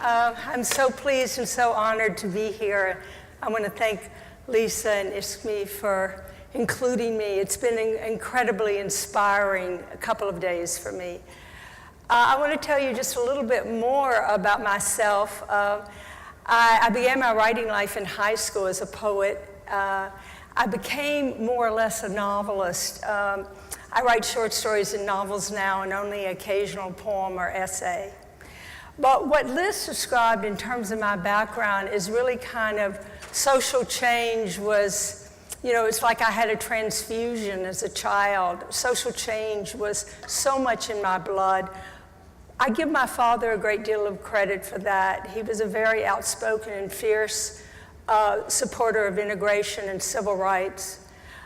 I'm so pleased and so honored to be here. I want to thank Lisa and ISKME for including me. It's been an incredibly inspiring couple of days for me. I want to tell you just a little bit more about myself. I began my writing life in high school as a poet. I became more or less a novelist. I write short stories and novels now and only occasional poem or essay. But what Liz described in terms of my background is really kind of social change was, it's like I had a transfusion as a child. Social change was so much in my blood. I give my father a great deal of credit for that. He was a very outspoken and fierce supporter of integration and civil rights.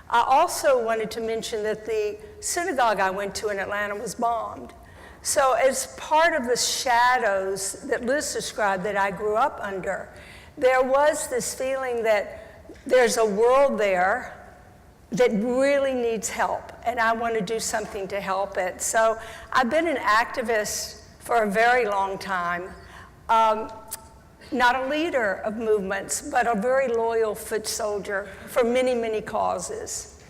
I also wanted to mention that the synagogue I went to in Atlanta was bombed. So as part of the shadows that Liz described that I grew up under, there was this feeling that there's a world there that really needs help, and I want to do something to help it. So I've been an activist for a very long time, not a leader of movements, but a very loyal foot soldier for many, many causes.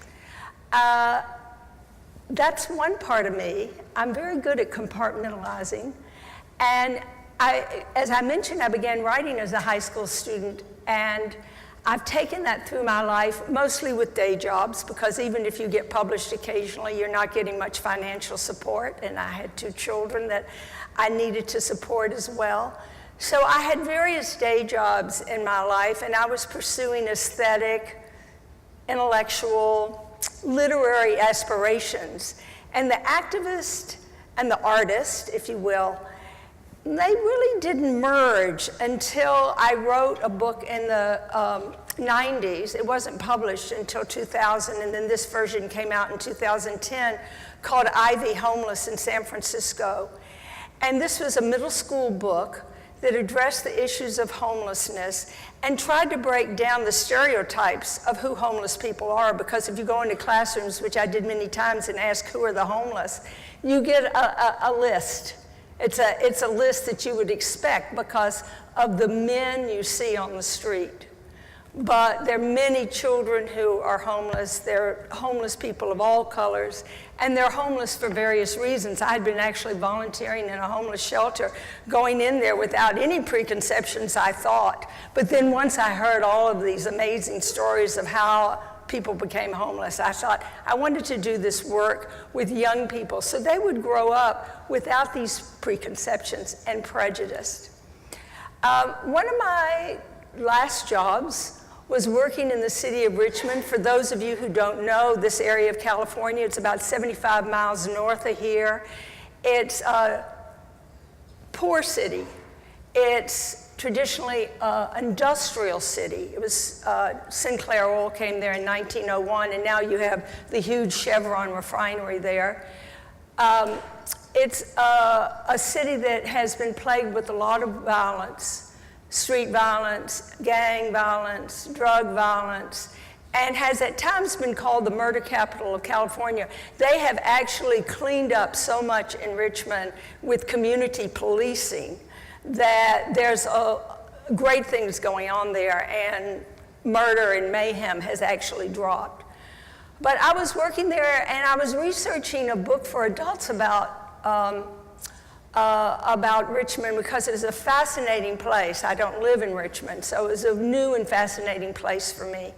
That's one part of me. I'm very good at compartmentalizing. And as I mentioned, I began writing as a high school student, and I've taken that through my life, mostly with day jobs, because even if you get published occasionally, you're not getting much financial support, and I had 2 children that I needed to support as well. So I had various day jobs in my life, and I was pursuing aesthetic, intellectual, literary aspirations. And the activist and the artist, if you will, they really didn't merge until I wrote a book in the 90s. It wasn't published until 2000, and then this version came out in 2010 called Ivy Homeless in San Francisco. And this was a middle school book that addressed the issues of homelessness and tried to break down the stereotypes of who homeless people are, because if you go into classrooms, which I did many times, and ask who are the homeless, you get a list. It's a list that you would expect because of the men you see on the street. But there are many children who are homeless. There are homeless people of all colors, and they're homeless for various reasons. I had been actually volunteering in a homeless shelter, going in there without any preconceptions, I thought. But then once I heard all of these amazing stories of how people became homeless, I thought I wanted to do this work with young people so they would grow up without these preconceptions and prejudice. One of my last jobs was working in the city of Richmond. For those of you who don't know this area of California, it's about 75 miles north of here. It's a poor city. It's traditionally an industrial city. It was Sinclair Oil came there in 1901, and now you have the huge Chevron refinery there. It's a city that has been plagued with a lot of violence. Street violence, gang violence, drug violence, and has at times been called the murder capital of California. They have actually cleaned up so much in Richmond with community policing that there's great things going on there, and murder and mayhem has actually dropped. But I was working there, and I was researching a book for adults about Richmond, because it is a fascinating place. I don't live in Richmond, so it was a new and fascinating place for me.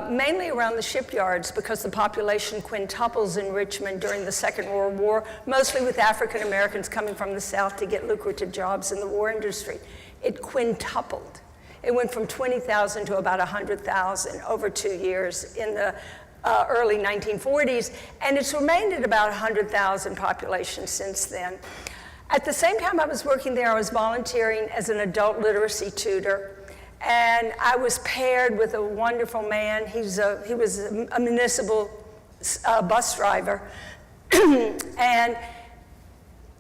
Mainly around the shipyards, because the population quintuples in Richmond during the Second World War, mostly with African Americans coming from the South to get lucrative jobs in the war industry. It quintupled. It went from 20,000 to about 100,000 over 2 years in the early 1940s, and it's remained at about 100,000 population since then. At the same time I was working there, I was volunteering as an adult literacy tutor, and I was paired with a wonderful man. He was a municipal bus driver, and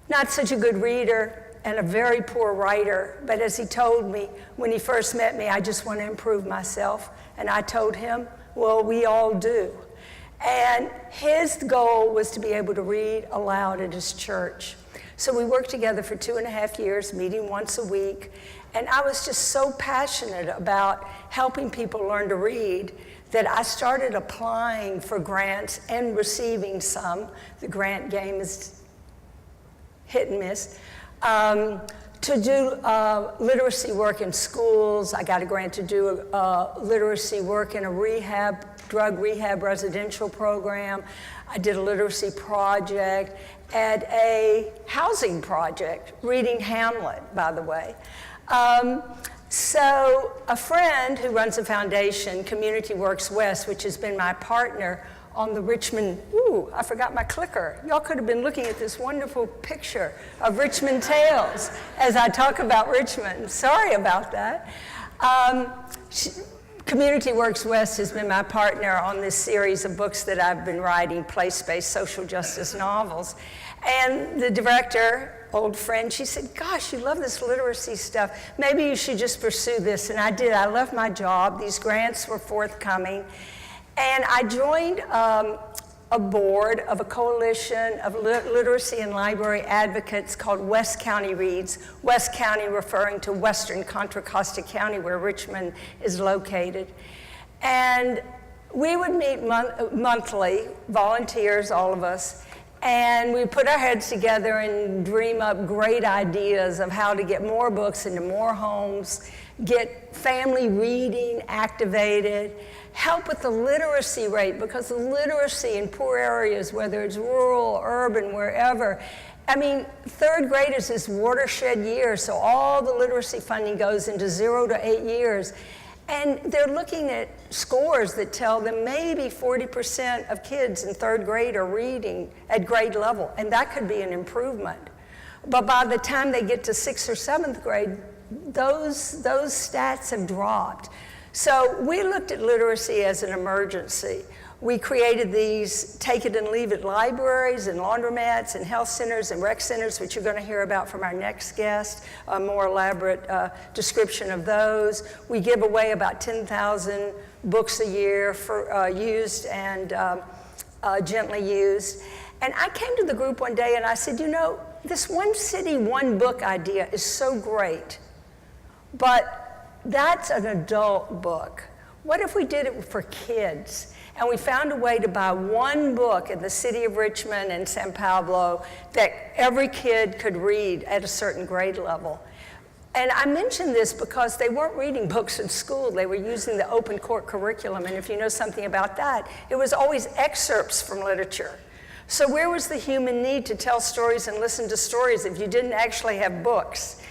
not such a good reader and a very poor writer, but as he told me when he first met me, I just want to improve myself, and I told him, well, we all do. And his goal was to be able to read aloud at his church. So we worked together for 2.5 years, meeting once a week. And I was just so passionate about helping people learn to read that I started applying for grants and receiving some. The grant game is hit and miss. To do literacy work in schools. I got a grant to do literacy work in a drug rehab residential program. I did a literacy project at a housing project, reading Hamlet, by the way. So a friend who runs a foundation, Community Works West, which has been my partner on the Richmond, I forgot my clicker. Y'all could have been looking at this wonderful picture of Richmond Tales as I talk about Richmond. Sorry about that. Community Works West has been my partner on this series of books that I've been writing, place-based social justice novels. And the director, old friend, she said, gosh, you love this literacy stuff. Maybe you should just pursue this. And I did. I left my job. These grants were forthcoming. And I joined a board of a coalition of literacy and library advocates called West County Reads, West County referring to Western Contra Costa County, where Richmond is located. And we would meet monthly, volunteers, all of us, and we put our heads together and dream up great ideas of how to get more books into more homes, get family reading activated, help with the literacy rate, because the literacy in poor areas, whether it's rural, urban, wherever, I mean, third graders is watershed year, so all the literacy funding goes into 0 to 8 years. And they're looking at scores that tell them maybe 40% of kids in third grade are reading at grade level, and that could be an improvement. But by the time they get to 6th or 7th grade, those stats have dropped. So we looked at literacy as an emergency. We created these take it and leave it libraries and laundromats and health centers and rec centers, which you're going to hear about from our next guest, a more elaborate description of those. We give away about 10,000 books a year for used and gently used. And I came to the group one day and I said, you know, this one city, one book idea is so great, but that's an adult book. What if we did it for kids? And we found a way to buy one book in the city of Richmond and San Pablo that every kid could read at a certain grade level. And I mention this because they weren't reading books in school. They were using the open court curriculum. And if you know something about that, it was always excerpts from literature. So where was the human need to tell stories and listen to stories if you didn't actually have books?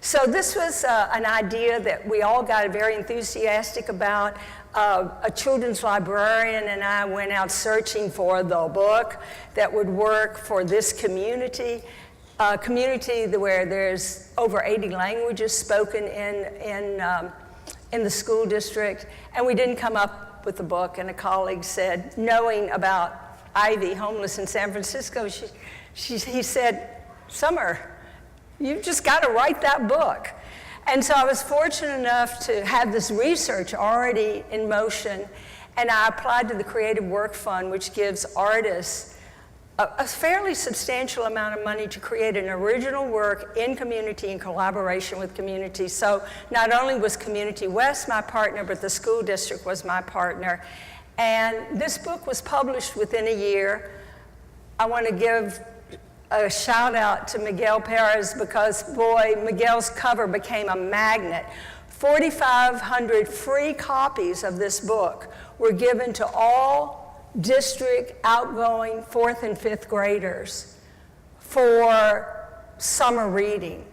So this was an idea that we all got very enthusiastic about. A children's librarian and I went out searching for the book that would work for this community, a community where there's over 80 languages spoken in the school district, and we didn't come up with the book. And a colleague said, knowing about Ivy, homeless in San Francisco, he said, Summer, you've just got to write that book. And so I was fortunate enough to have this research already in motion, and I applied to the Creative Work Fund, which gives artists a fairly substantial amount of money to create an original work in community in collaboration with community. So not only was Community West my partner, but the school district was my partner. And this book was published within a year. I want to give a shout out to Miguel Perez because, boy, Miguel's cover became a magnet. 4,500 free copies of this book were given to all district outgoing 4th and 5th graders for summer reading.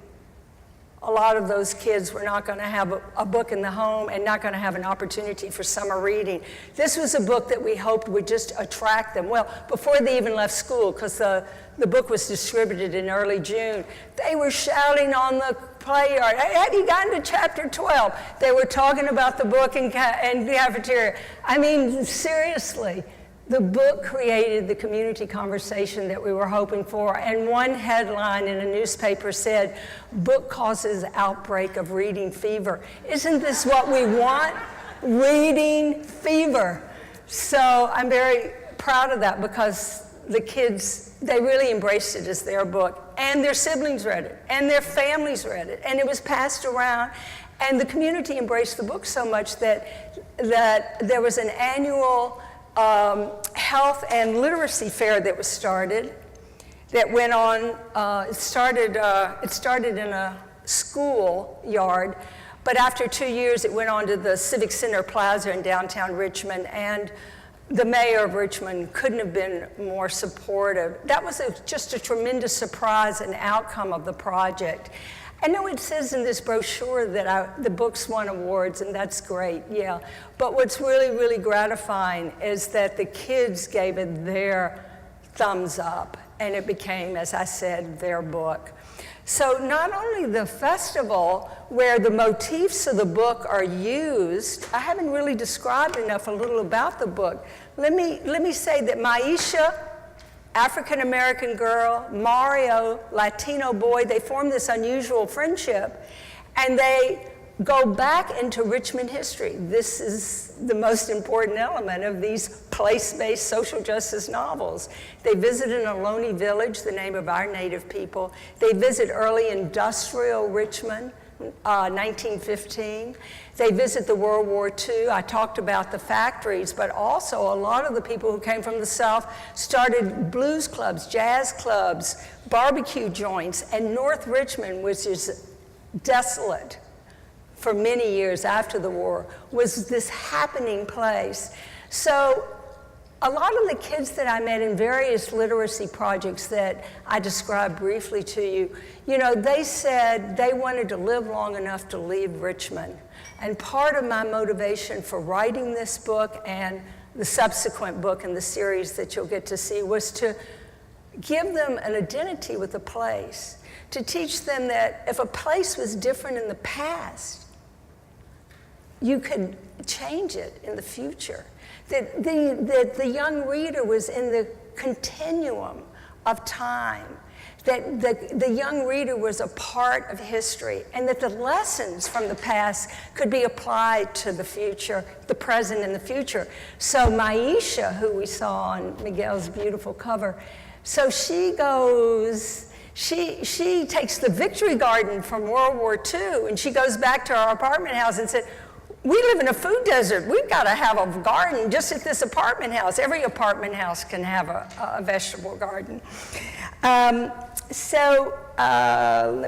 A lot of those kids were not going to have a book in the home and not going to have an opportunity for summer reading. This was a book that we hoped would just attract them. Well, before they even left school, because the book was distributed in early June, they were shouting on the play yard, hey, have you gotten to chapter 12? They were talking about the book in cafeteria. I mean, seriously. The book created the community conversation that we were hoping for, and one headline in a newspaper said, book causes outbreak of reading fever. Isn't this what we want? Reading fever. So I'm very proud of that because the kids, they really embraced it as their book. and their siblings read it, and their families read it, and it was passed around, and the community embraced the book so much that there was an annual health and literacy fair that was started, that went on. It started in a school yard, but after 2 years, it went on to the Civic Center Plaza in downtown Richmond, and the mayor of Richmond couldn't have been more supportive. That was just a tremendous surprise and outcome of the project. I know it says in this brochure that the books won awards, and that's great, yeah. But what's really, really gratifying is that the kids gave it their thumbs up, and it became, as I said, their book. So not only the festival where the motifs of the book are used, I haven't really described enough a little about the book. Let me say that Maisha, African-American girl, Mario, Latino boy, they formed this unusual friendship, and they go back into Richmond history. This is the most important element of these place-based social justice novels. They visit an Ohlone village, the name of our native people. They visit early industrial Richmond, 1915. They visit the World War II. I talked about the factories, but also a lot of the people who came from the South started blues clubs, jazz clubs, barbecue joints, and North Richmond, which is desolate for many years after the war, was this happening place. So a lot of the kids that I met in various literacy projects that I described briefly to you, they said they wanted to live long enough to leave Richmond. And part of my motivation for writing this book and the subsequent book in the series that you'll get to see was to give them an identity with a place, to teach them that if a place was different in the past, you could change it in the future. That the young reader was in the continuum of time, that the young reader was a part of history, and that the lessons from the past could be applied to the future, the present and the future. So Maisha, who we saw on Miguel's beautiful cover, so she goes, she takes the Victory Garden from World War II, and she goes back to our apartment house and said, we live in a food desert. We've got to have a garden just at this apartment house. Every apartment house can have a vegetable garden. Let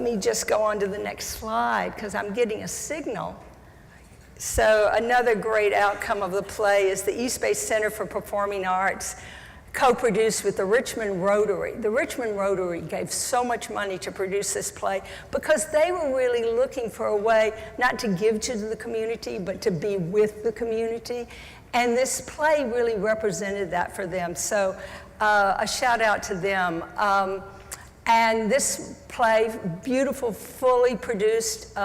me just go on to the next slide because I'm getting a signal. So another great outcome of the play is the East Bay Center for Performing Arts co-produced with the Richmond Rotary. The Richmond Rotary gave so much money to produce this play because they were really looking for a way not to give to the community, but to be with the community. And this play really represented that for them. So a shout out to them. And this play, beautiful, fully produced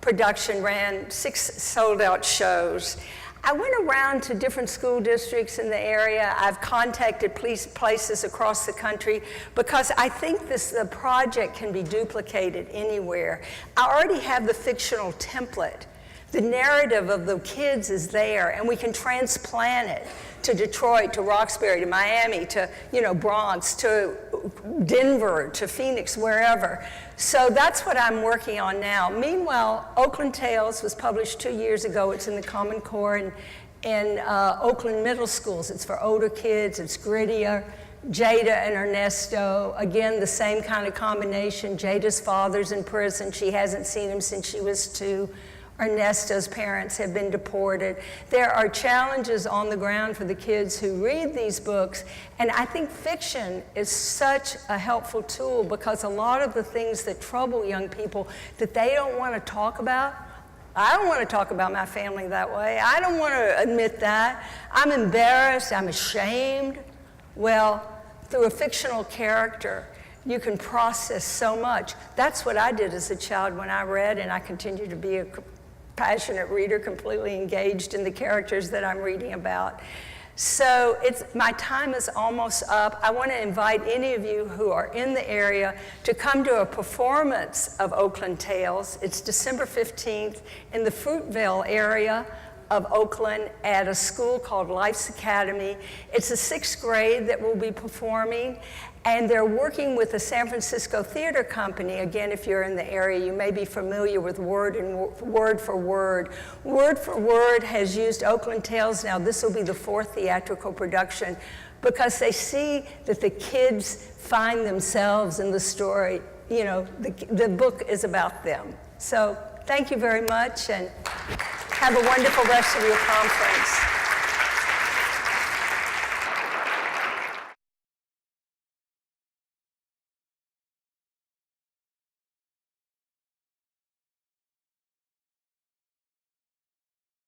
production, ran 6 sold-out shows. I went around to different school districts in the area. I've contacted places across the country because I think the project can be duplicated anywhere. I already have the fictional template. The narrative of the kids is there, and we can transplant it to Detroit, to Roxbury, to Miami, to Bronx, to Denver, to Phoenix, wherever. So that's what I'm working on now. Meanwhile, Oakland Tales was published 2 years ago. It's in the Common Core in Oakland middle schools. It's for older kids. It's grittier. Jada and Ernesto, again, the same kind of combination. Jada's father's in prison. She hasn't seen him since she was 2. Ernesto's parents have been deported. There are challenges on the ground for the kids who read these books, and I think fiction is such a helpful tool because a lot of the things that trouble young people that they don't want to talk about, I don't want to talk about my family that way. I don't want to admit that. I'm embarrassed, I'm ashamed. Well, through a fictional character, you can process so much. That's what I did as a child when I read, and I continue to be a passionate reader, completely engaged in the characters that I'm reading about. So my time is almost up. I want to invite any of you who are in the area to come to a performance of Oakland Tales. It's December 15th in the Fruitvale area of Oakland at a school called Life's Academy. It's a 6th grade that will be performing, and they're working with the San Francisco Theater Company. Again, if you're in the area, you may be familiar with Word and Word for Word. Word for Word has used Oakland Tales. Now, this will be the 4th theatrical production, because they see that the kids find themselves in the story. You know, the book is about them. So thank you very much, and have a wonderful rest of your conference.